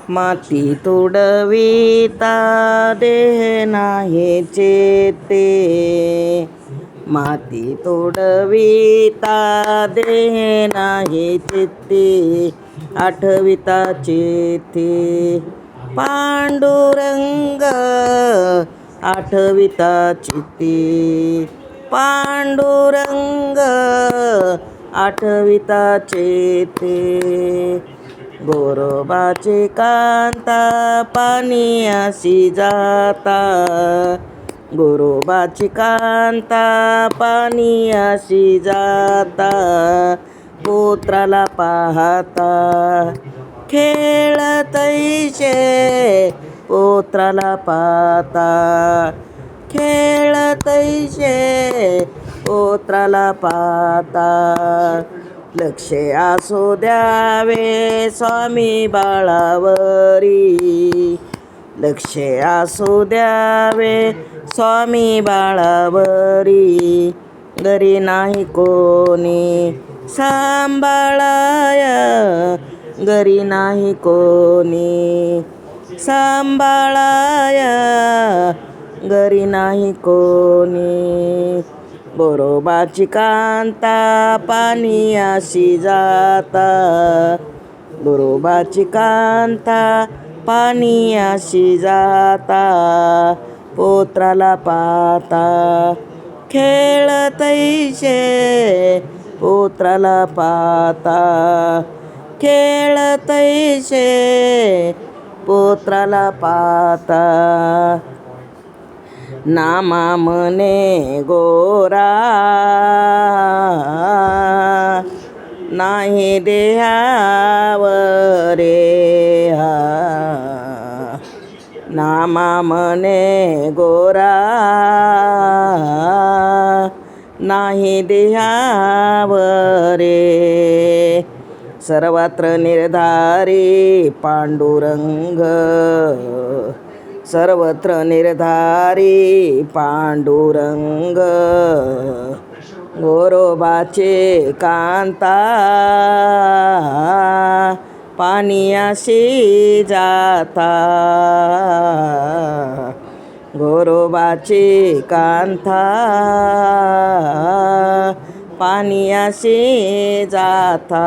माती तुडविता देह नाही चेते, माती तुडविता देह नाही चित्ते, आठविता चेते पांडुरंग, आठविता चित्ते पांडुरंग, आठविता चेते. गोरोबाचे कांता पानियासी जाता, गोरोबाची कांता पानियासी जाता, पुत्राला पाहता खेळतैसे, पुत्राला पाहता खेळतैसे, पुत्राला पाहता. लक्ष असू द्यावे स्वामी बाळावरी, लक्ष असू द्यावे स्वामी बाळावरी, घरी नाही कोणी सांभाळाया, घरी नाही कोणी सांभाळाया, घरी नाही कोणी. गोरोबाची कांता पानियासी जाता, गोरोबाची कांता पानियासी जाता, पुत्राला पाहता खेळतैसे, पुत्राला पाहता खेळतैसे, पुत्राला पाहता. नामा म्हणे गोरा नाही देहावरे, नामा म्हणे गोरा नाही देहावरे, सर्वत्र निर्धारी पांडुरंग, सर्वत्र निर्धारी पांडुरंग. गोरोबाचे कांता पानियासी जाता, गोरोबाची कांता पानियासी जाता.